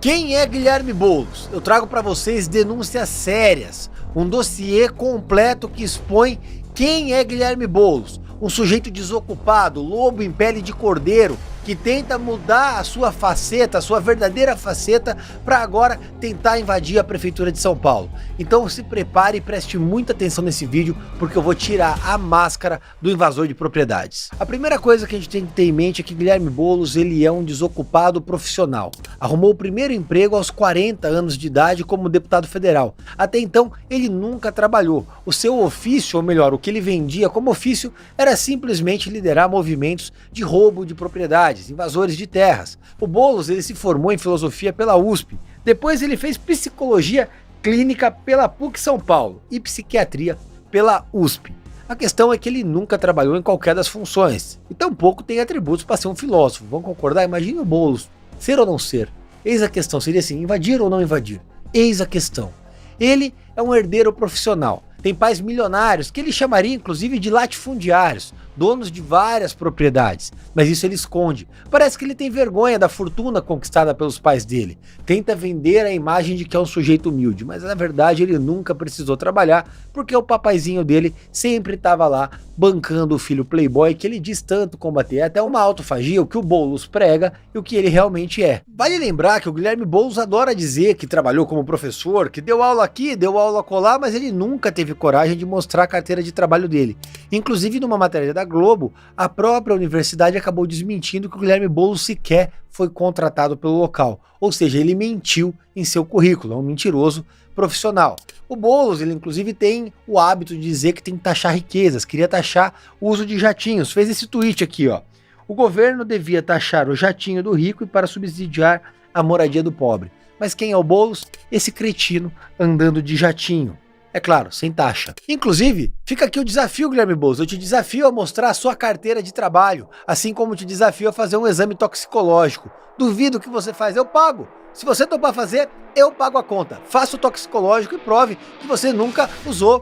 Quem é Guilherme Boulos? Eu trago para vocês denúncias sérias, um dossiê completo que expõe quem é Guilherme Boulos, um sujeito desocupado, lobo em pele de cordeiro, que tenta mudar a sua faceta, a sua verdadeira faceta, para agora tentar invadir a Prefeitura de São Paulo. Então se prepare e preste muita atenção nesse vídeo, porque eu vou tirar a máscara do invasor de propriedades. A primeira coisa que a gente tem que ter em mente é que Guilherme Boulos, ele é um desocupado profissional. Arrumou o primeiro emprego aos 40 anos de idade como deputado federal. Até então, ele nunca trabalhou. O seu ofício, ou melhor, o que ele vendia como ofício, era simplesmente liderar movimentos de roubo de propriedades, invasores de terras. O Boulos, ele se formou em filosofia pela USP, depois ele fez psicologia clínica pela PUC São Paulo e psiquiatria pela USP. A questão é que ele nunca trabalhou em qualquer das funções, e tampouco tem atributos para ser um filósofo. Vamos concordar? Imagine o Boulos, ser ou não ser? Eis a questão, seria assim, invadir ou não invadir? Eis a questão. Ele é um herdeiro profissional, tem pais milionários, que ele chamaria inclusive de latifundiários, donos de várias propriedades, mas isso ele esconde. Parece que ele tem vergonha da fortuna conquistada pelos pais dele, tenta vender a imagem de que é um sujeito humilde, mas na verdade ele nunca precisou trabalhar, porque o papaizinho dele sempre estava lá bancando o filho playboy que ele diz tanto combater. É até uma autofagia o que o Boulos prega e o que ele realmente é. Vale lembrar que o Guilherme Boulos adora dizer que trabalhou como professor, que deu aula aqui, deu aula acolá, mas ele nunca teve coragem de mostrar a carteira de trabalho dele. Inclusive numa matéria da Globo, a própria universidade acabou desmentindo que o Guilherme Boulos sequer foi contratado pelo local, ou seja, ele mentiu em seu currículo, é um mentiroso profissional. O Boulos, ele inclusive tem o hábito de dizer que tem que taxar riquezas, queria taxar o uso de jatinhos, fez esse tweet aqui, ó: o governo devia taxar o jatinho do rico e para subsidiar a moradia do pobre. Mas quem é o Boulos? Esse cretino andando de jatinho. É claro, sem taxa. Inclusive, fica aqui o desafio, Guilherme Boulos. Eu te desafio a mostrar a sua carteira de trabalho, assim como te desafio a fazer um exame toxicológico. Duvido que você faz, eu pago. Se você topar fazer, eu pago a conta. Faça o toxicológico e prove que você nunca usou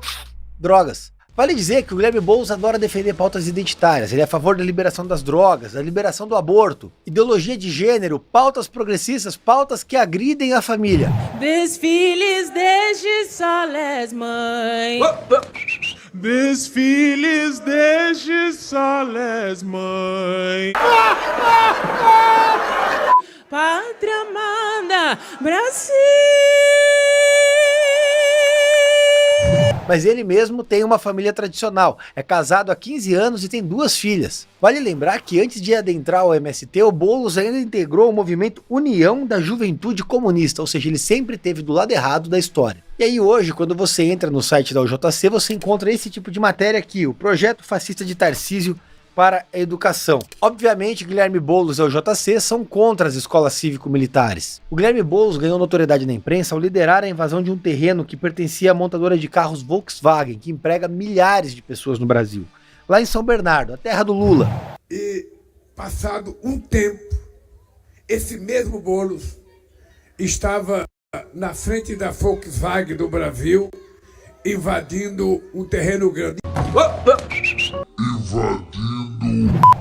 drogas. Vale dizer que o Guilherme Boulos adora defender pautas identitárias, ele é a favor da liberação das drogas, da liberação do aborto, ideologia de gênero, pautas progressistas, pautas que agridem a família. Desfiles desde Soles, mãe. Desfiles desde Soles, mãe. Pátria amada, Brasil. Mas ele mesmo tem uma família tradicional, é casado há 15 anos e tem 2 filhas. Vale lembrar que antes de adentrar o MST, o Boulos ainda integrou o movimento União da Juventude Comunista, ou seja, ele sempre esteve do lado errado da história. E aí hoje, quando você entra no site da UJC, você encontra esse tipo de matéria aqui, o Projeto Fascista de Tarcísio para a Educação. Obviamente, Guilherme Boulos e o JC são contra as escolas cívico-militares. O Guilherme Boulos ganhou notoriedade na imprensa ao liderar a invasão de um terreno que pertencia à montadora de carros Volkswagen, que emprega milhares de pessoas no Brasil, lá em São Bernardo, a terra do Lula. E passado um tempo, esse mesmo Boulos estava na frente da Volkswagen do Brasil, invadindo um terreno grande.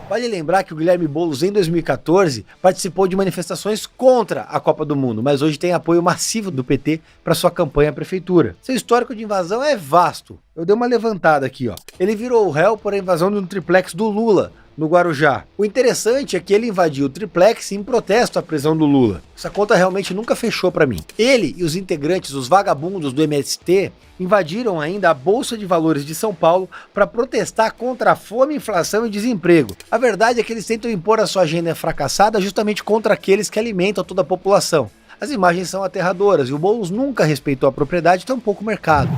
Vale lembrar que o Guilherme Boulos, em 2014, participou de manifestações contra a Copa do Mundo, mas hoje tem apoio massivo do PT para sua campanha à prefeitura. Seu histórico de invasão é vasto. Eu dei uma levantada aqui, ó. Ele virou o réu por a invasão de um triplex do Lula, no Guarujá. O interessante é que ele invadiu o triplex em protesto à prisão do Lula. Essa conta realmente nunca fechou para mim. Ele e os integrantes, os vagabundos do MST, invadiram ainda a Bolsa de Valores de São Paulo para protestar contra a fome, inflação e desemprego. A verdade é que eles tentam impor a sua agenda fracassada justamente contra aqueles que alimentam toda a população. As imagens são aterradoras e o Boulos nunca respeitou a propriedade, tampouco o mercado.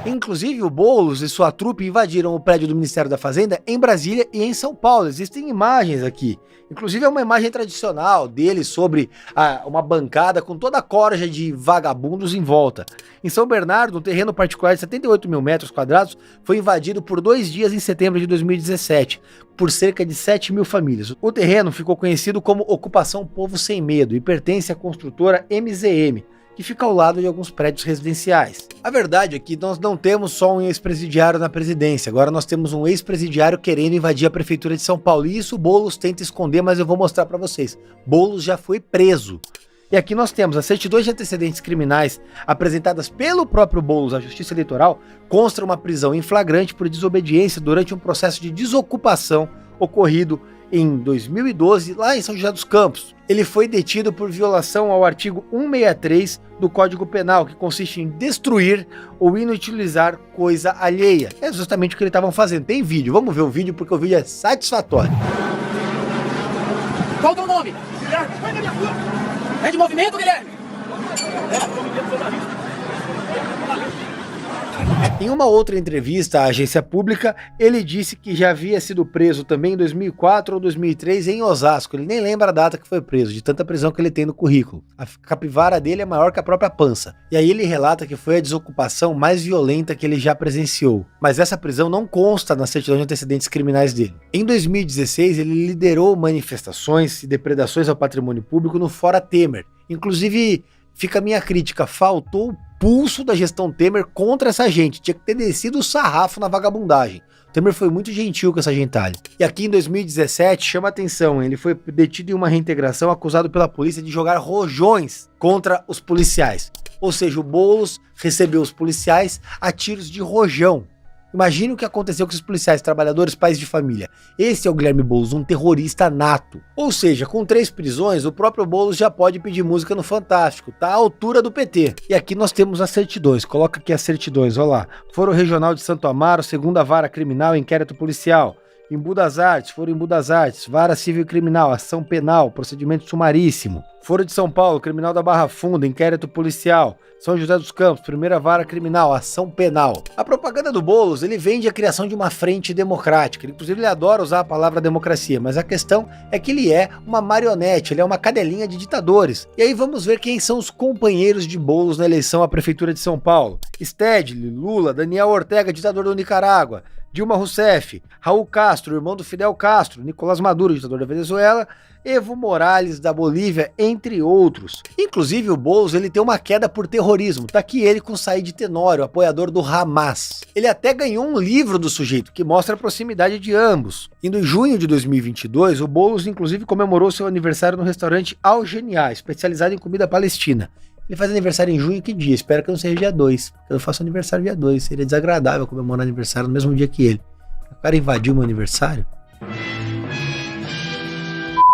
Inclusive, o Boulos e sua trupe invadiram o prédio do Ministério da Fazenda em Brasília e em São Paulo. Existem imagens aqui. Inclusive, é uma imagem tradicional dele sobre uma bancada com toda a corja de vagabundos em volta. Em São Bernardo, um terreno particular de 78 mil metros quadrados foi invadido por 2 dias em setembro de 2017, por cerca de 7 mil famílias. O terreno ficou conhecido como Ocupação Povo Sem Medo e pertence à construtora MZM, que que fica ao lado de alguns prédios residenciais. A verdade é que nós não temos só um ex-presidiário na presidência, agora nós temos um ex-presidiário querendo invadir a prefeitura de São Paulo, e isso o Boulos tenta esconder, mas eu vou mostrar para vocês. Boulos já foi preso. E aqui nós temos as certidões de antecedentes criminais apresentadas pelo próprio Boulos à Justiça Eleitoral, consta uma prisão em flagrante por desobediência durante um processo de desocupação ocorrido em 2012, lá em São José dos Campos. Ele foi detido por violação ao artigo 163 do Código Penal, que consiste em destruir ou inutilizar coisa alheia. É justamente o que eles estavam fazendo. Tem vídeo, vamos ver o vídeo porque o vídeo é satisfatório. Qual o teu nome? Guilherme. É de movimento, Guilherme? Em uma outra entrevista à agência pública, ele disse que já havia sido preso também em 2004 ou 2003 em Osasco. Ele nem lembra a data que foi preso, de tanta prisão que ele tem no currículo. A capivara dele é maior que a própria pança. E aí ele relata que foi a desocupação mais violenta que ele já presenciou. Mas essa prisão não consta na certidão de antecedentes criminais dele. Em 2016, ele liderou manifestações e depredações ao patrimônio público no Fora Temer. Inclusive, fica a minha crítica, faltou pulso da gestão Temer contra essa gente, tinha que ter descido o sarrafo na vagabundagem. O Temer foi muito gentil com essa gentalha. E aqui em 2017, chama atenção, ele foi detido em uma reintegração acusado pela polícia de jogar rojões contra os policiais. Ou seja, o Boulos recebeu os policiais a tiros de rojão. Imagine o que aconteceu com os policiais, trabalhadores, pais de família. Esse é o Guilherme Boulos, um terrorista nato. Ou seja, com 3 prisões, o próprio Boulos já pode pedir música no Fantástico, tá à altura do PT. E aqui nós temos as certidões, coloca aqui as certidões, olha lá. Foro Regional de Santo Amaro, 2ª Vara Criminal, inquérito policial. Embu das Artes, Foro Embu das Artes, Vara Civil Criminal, ação penal, procedimento sumaríssimo. Foro de São Paulo, Criminal da Barra Funda, inquérito policial. São José dos Campos, 1ª Vara Criminal, ação penal. A propaganda do Boulos, ele vende a criação de uma frente democrática. Inclusive, ele adora usar a palavra democracia, mas a questão é que ele é uma marionete, ele é uma cadelinha de ditadores. E aí vamos ver quem são os companheiros de Boulos na eleição à Prefeitura de São Paulo. Stedley, Lula, Daniel Ortega, ditador do Nicarágua, Dilma Rousseff, Raul Castro, irmão do Fidel Castro, Nicolás Maduro, ditador da Venezuela, Evo Morales da Bolívia, entre outros. Inclusive o Boulos, ele tem uma queda por terrorismo. Tá aqui ele com Said Tenório, apoiador do Hamas. Ele até ganhou um livro do sujeito que mostra a proximidade de ambos. E em junho de 2022, o Boulos inclusive comemorou seu aniversário no restaurante Al Genial, especializado em comida palestina. Ele faz aniversário em junho, que dia? Espero que não seja dia 2. Eu faço aniversário dia 2. Seria desagradável comemorar aniversário no mesmo dia que ele. O cara invadiu meu aniversário.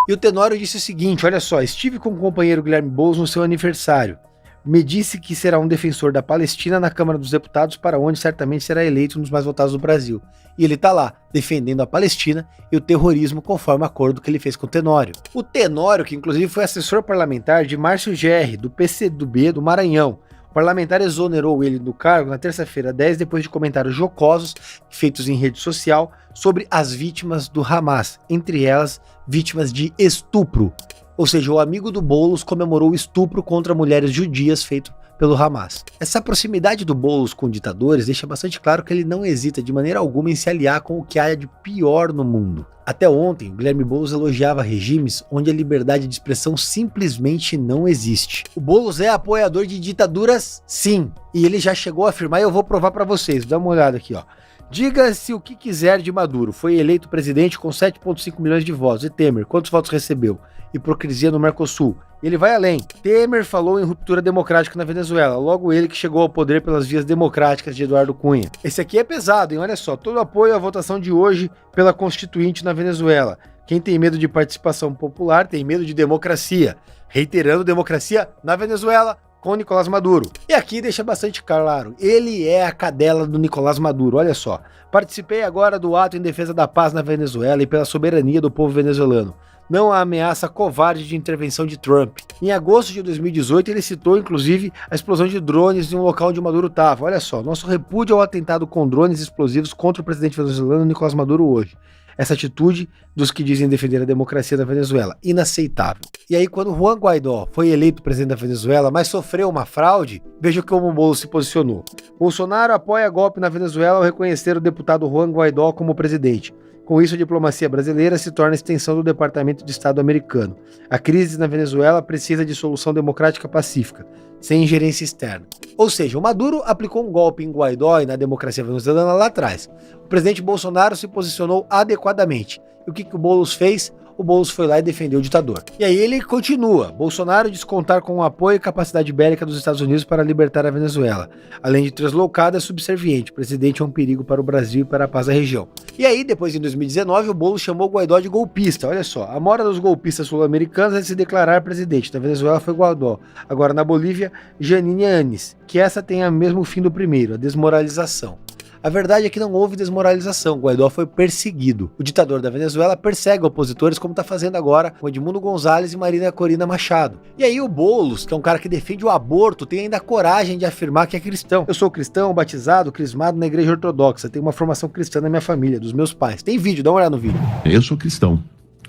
E o Tenório disse o seguinte, olha só, estive com o companheiro Guilherme Boulos no seu aniversário. Me disse que será um defensor da Palestina na Câmara dos Deputados, para onde certamente será eleito um dos mais votados do Brasil. E ele tá lá, defendendo a Palestina e o terrorismo, conforme o acordo que ele fez com o Tenório. O Tenório, que inclusive foi assessor parlamentar de Márcio Gerri, do PCdoB do Maranhão. O parlamentar exonerou ele do cargo na terça-feira 10, depois de comentários jocosos feitos em rede social sobre as vítimas do Hamas, entre elas vítimas de estupro. Ou seja, o amigo do Boulos comemorou o estupro contra mulheres judias feito pelo Hamas. Essa proximidade do Boulos com ditadores deixa bastante claro que ele não hesita de maneira alguma em se aliar com o que há de pior no mundo. Até ontem, o Guilherme Boulos elogiava regimes onde a liberdade de expressão simplesmente não existe. O Boulos é apoiador de ditaduras, sim, e ele já chegou a afirmar, e eu vou provar para vocês, dá uma olhada aqui, ó. Diga-se o que quiser de Maduro, foi eleito presidente com 7,5 milhões de votos. E Temer, quantos votos recebeu? Hipocrisia no Mercosul. Ele vai além. Temer falou em ruptura democrática na Venezuela, logo ele que chegou ao poder pelas vias democráticas de Eduardo Cunha. Esse aqui é pesado, hein? Olha só, todo apoio à votação de hoje pela Constituinte na Venezuela. Quem tem medo de participação popular tem medo de democracia. Reiterando, democracia na Venezuela com Nicolás Maduro. E aqui deixa bastante claro, ele é a cadela do Nicolás Maduro, olha só. Participei agora do ato em defesa da paz na Venezuela e pela soberania do povo venezuelano. Não há ameaça covarde de intervenção de Trump. Em agosto de 2018, ele citou, inclusive, a explosão de drones em um local onde Maduro estava. Olha só, nosso repúdio ao atentado com drones explosivos contra o presidente venezuelano Nicolás Maduro hoje. Essa atitude dos que dizem defender a democracia da Venezuela, inaceitável. E aí, quando Juan Guaidó foi eleito presidente da Venezuela, mas sofreu uma fraude, veja como o Boulos se posicionou. Bolsonaro apoia golpe na Venezuela ao reconhecer o deputado Juan Guaidó como presidente. Com isso, a diplomacia brasileira se torna extensão do Departamento de Estado americano. A crise na Venezuela precisa de solução democrática pacífica, sem ingerência externa. Ou seja, o Maduro aplicou um golpe em Guaidó e na democracia venezuelana lá atrás. O presidente Bolsonaro se posicionou adequadamente. E o que o Boulos fez? O Boulos foi lá e defendeu o ditador. E aí ele continua. Bolsonaro diz contar com o apoio e capacidade bélica dos Estados Unidos para libertar a Venezuela. Além de translocado, é subserviente. O presidente é um perigo para o Brasil e para a paz da região. E aí, depois, em 2019, o Boulos chamou o Guaidó de golpista. Olha só, a mora dos golpistas sul-americanos é se declarar presidente. Na Venezuela foi Guaidó. Agora, na Bolívia, Jeanine Áñez, que essa tem o mesmo fim do primeiro, a desmoralização. A verdade é que não houve desmoralização, Guaidó foi perseguido. O ditador da Venezuela persegue opositores como está fazendo agora com Edmundo Gonzalez e Marina Corina Machado. E aí o Boulos, que é um cara que defende o aborto, tem ainda a coragem de afirmar que é cristão. Eu sou cristão, batizado, crismado na igreja ortodoxa, tenho uma formação cristã na minha família, dos meus pais. Tem vídeo, dá uma olhada no vídeo. Eu sou cristão,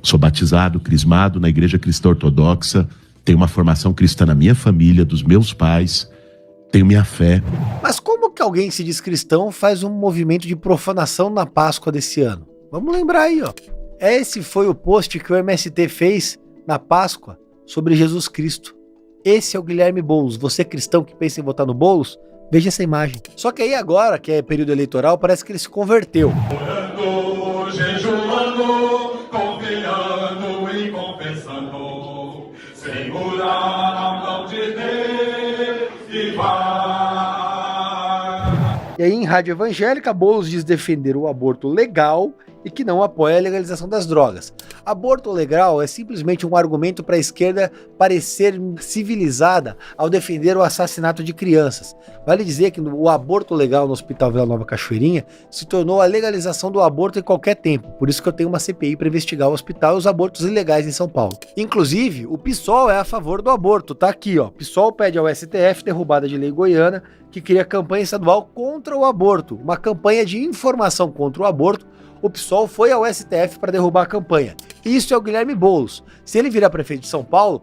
sou batizado, crismado na igreja cristã ortodoxa, tenho uma formação cristã na minha família, dos meus pais, tenho minha fé. Mas como que alguém que se diz cristão faz um movimento de profanação na Páscoa desse ano? Vamos lembrar aí, ó. Esse foi o post que o MST fez na Páscoa sobre Jesus Cristo. Esse é o Guilherme Boulos. Você cristão que pensa em votar no Boulos, veja essa imagem. Só que aí agora, que é período eleitoral, parece que ele se converteu. Orando, jejuando, confiando e confessando, segurar a mão de Deus e vai. E aí, em rádio evangélica, Boulos diz defender o aborto legal e que não apoia a legalização das drogas. Aborto legal é simplesmente um argumento para a esquerda parecer civilizada ao defender o assassinato de crianças. Vale dizer que o aborto legal no Hospital Vila Nova Cachoeirinha se tornou a legalização do aborto em qualquer tempo. Por isso que eu tenho uma CPI para investigar o hospital e os abortos ilegais em São Paulo. Inclusive, o PSOL é a favor do aborto. Tá aqui, ó. PSOL pede ao STF derrubada de lei goiana que cria campanha estadual contra o aborto. Uma campanha de informação contra o aborto. O PSOL foi ao STF para derrubar a campanha. Isso é o Guilherme Boulos. Se ele virar prefeito de São Paulo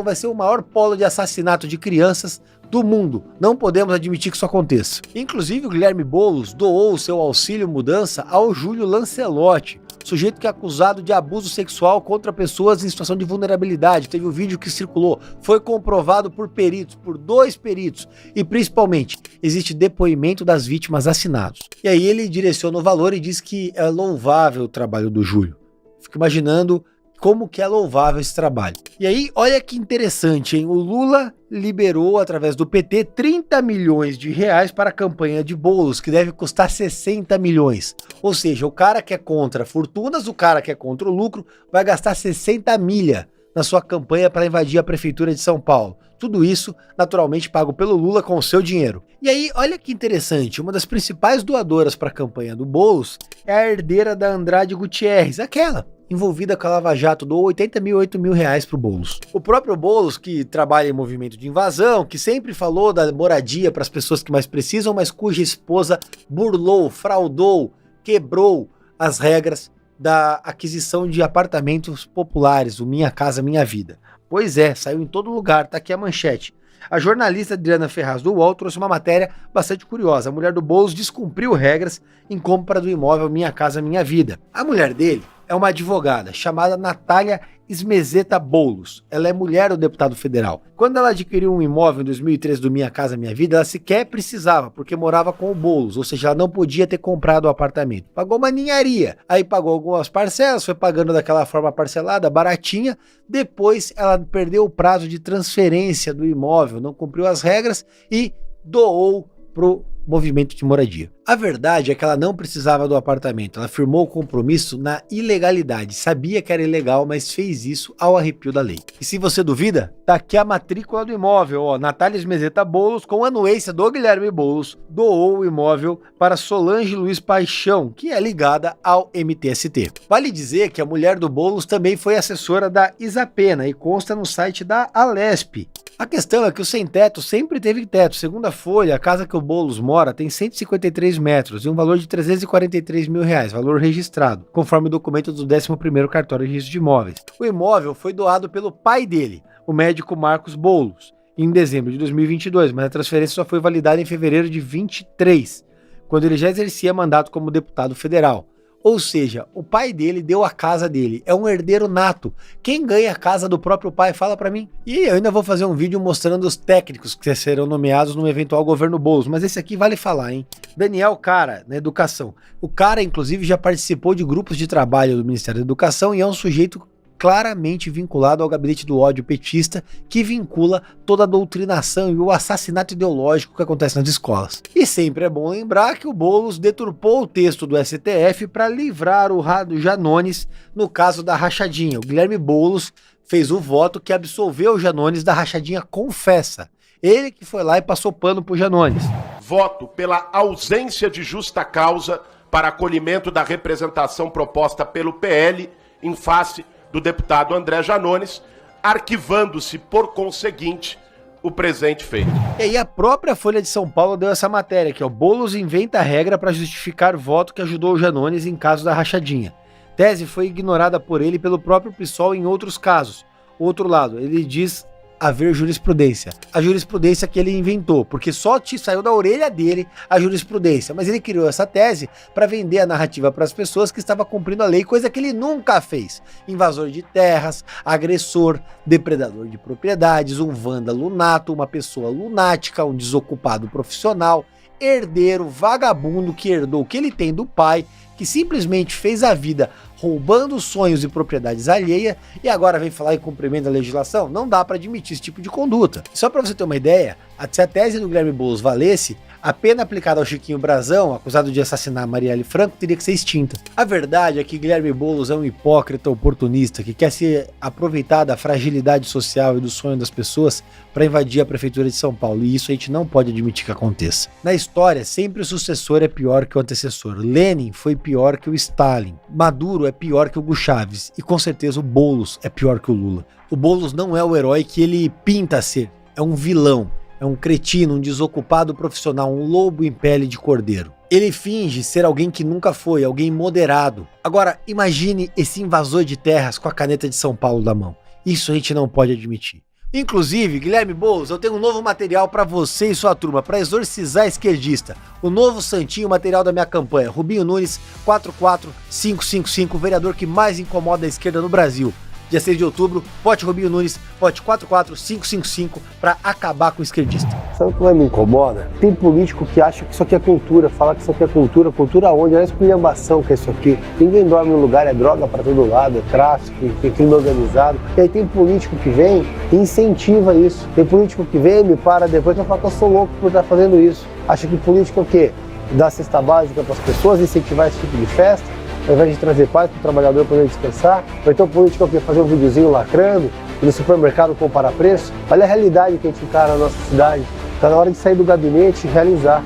vai ser o maior polo de assassinato de crianças do mundo. Não podemos admitir que isso aconteça. Inclusive, o Guilherme Boulos doou o seu auxílio mudança ao Júlio Lancelotti, sujeito que é acusado de abuso sexual contra pessoas em situação de vulnerabilidade. Teve um vídeo que circulou, foi comprovado por peritos, por 2 peritos, e principalmente, existe depoimento das vítimas assinados. E aí ele direciona o valor e diz que é louvável o trabalho do Júlio. Fico imaginando como que é louvável esse trabalho. E aí, olha que interessante, hein? O Lula liberou, através do PT, 30 milhões de reais para a campanha de Boulos, que deve custar 60 milhões. Ou seja, o cara que é contra fortunas, o cara que é contra o lucro, vai gastar 60 milha na sua campanha para invadir a prefeitura de São Paulo. Tudo isso, naturalmente, pago pelo Lula com o seu dinheiro. E aí, olha que interessante, uma das principais doadoras para a campanha do Boulos é a herdeira da Andrade Gutierrez, aquela envolvida com a Lava Jato, doou 8 mil reais pro Boulos. O próprio Boulos, que trabalha em movimento de invasão, que sempre falou da moradia para as pessoas que mais precisam, mas cuja esposa burlou, fraudou, quebrou as regras da aquisição de apartamentos populares, o Minha Casa Minha Vida. Pois é, saiu em todo lugar, tá aqui a manchete. A jornalista Adriana Ferraz do UOL trouxe uma matéria bastante curiosa. A mulher do Boulos descumpriu regras em compra do imóvel Minha Casa Minha Vida. A mulher dele é uma advogada chamada Natália Esmezeta Boulos. Ela é mulher do deputado federal. Quando ela adquiriu um imóvel em 2013 do Minha Casa Minha Vida, ela sequer precisava, porque morava com o Boulos, ou seja, ela não podia ter comprado o apartamento. Pagou uma ninharia, aí pagou algumas parcelas, foi pagando daquela forma parcelada, baratinha, depois ela perdeu o prazo de transferência do imóvel, não cumpriu as regras e doou pro movimento de moradia. A verdade é que ela não precisava do apartamento, ela firmou o compromisso na ilegalidade, sabia que era ilegal, mas fez isso ao arrepio da lei. E se você duvida, tá aqui a matrícula do imóvel, ó, Natália Esmezeta Boulos, com anuência do Guilherme Boulos, doou o imóvel para Solange Luiz Paixão, que é ligada ao MTST. Vale dizer que a mulher do Boulos também foi assessora da Isapena e consta no site da Alesp. A questão é que o sem-teto sempre teve teto. Segundo a Folha, a casa que o Boulos mora tem 153 metros e um valor de 343 mil reais, valor registrado, conforme o documento do 11º Cartório de Registro de Imóveis. O imóvel foi doado pelo pai dele, o médico Marcos Boulos, em dezembro de 2022, mas a transferência só foi validada em fevereiro de 23, quando ele já exercia mandato como deputado federal. Ou seja, o pai dele deu a casa dele, é um herdeiro nato. Quem ganha a casa do próprio pai, fala pra mim. E eu ainda vou fazer um vídeo mostrando os técnicos que serão nomeados no eventual governo Boulos, mas esse aqui vale falar, hein? Daniel Cara, na educação. O cara, inclusive, já participou de grupos de trabalho do Ministério da Educação e é um sujeito claramente vinculado ao gabinete do ódio petista, que vincula toda a doutrinação e o assassinato ideológico que acontece nas escolas. E sempre é bom lembrar que o Boulos deturpou o texto do STF para livrar o Janones no caso da rachadinha. O Guilherme Boulos fez o voto que absolveu o Janones da rachadinha confessa. Ele que foi lá e passou pano pro Janones. Voto pela ausência de justa causa para acolhimento da representação proposta pelo PL em face do deputado André Janones, arquivando-se, por conseguinte, o presente feito. E aí a própria Folha de São Paulo deu essa matéria, que é o Boulos inventa a regra para justificar voto que ajudou o Janones em caso da rachadinha. Tese foi ignorada por ele e pelo próprio PSOL em outros casos. Outro lado, ele diz haver jurisprudência. A jurisprudência que ele inventou, porque só saiu da orelha dele a jurisprudência, mas ele criou essa tese para vender a narrativa para as pessoas que estava cumprindo a lei, coisa que ele nunca fez. Invasor de terras, agressor, depredador de propriedades, um vândalo nato, uma pessoa lunática, um desocupado profissional, herdeiro, vagabundo que herdou o que ele tem do pai, que simplesmente fez a vida roubando sonhos e propriedades alheias e agora vem falar em cumprimento da legislação. Não dá para admitir esse tipo de conduta. Só para você ter uma ideia, se a tese do Guilherme Boulos valesse, a pena aplicada ao Chiquinho Brazão, acusado de assassinar Marielle Franco, teria que ser extinta. A verdade é que Guilherme Boulos é um hipócrita oportunista que quer se aproveitar da fragilidade social e do sonho das pessoas para invadir a prefeitura de São Paulo, e isso a gente não pode admitir que aconteça. Na história, sempre o sucessor é pior que o antecessor. Lenin foi pior que o Stalin. Maduro é pior que o Hugo Chávez. E com certeza o Boulos é pior que o Lula. O Boulos não é o herói que ele pinta ser. É um vilão. É um cretino, um desocupado profissional, um lobo em pele de cordeiro. Ele finge ser alguém que nunca foi, alguém moderado. Agora, imagine esse invasor de terras com a caneta de São Paulo na mão. Isso a gente não pode admitir. Inclusive, Guilherme Boulos, eu tenho um novo material para você e sua turma, para exorcizar esquerdista. O novo santinho material da minha campanha, Rubinho Nunes 44555, o vereador que mais incomoda a esquerda no Brasil. Dia 6 de outubro, vote Rubinho Nunes, vote 44555 para acabar com o esquerdista. Sabe o que mais me incomoda? Tem político que acha que isso aqui é cultura, fala que isso aqui é cultura. Cultura onde? É a esculhambação que é isso aqui. Ninguém dorme no lugar, é droga para todo lado, é tráfico, tem crime organizado. E aí tem político que vem e incentiva isso. Tem político que vem, me para depois e fala que eu sou louco por estar fazendo isso. Acha que político é o quê? Dar cesta básica para as pessoas, incentivar esse tipo de festa, ao invés de trazer paz para o trabalhador poder descansar. Ou então político é o quê? Fazer um videozinho lacrando, e no supermercado comparar preço. Olha a realidade que a gente encara na nossa cidade. Está na hora de sair do gabinete e realizar.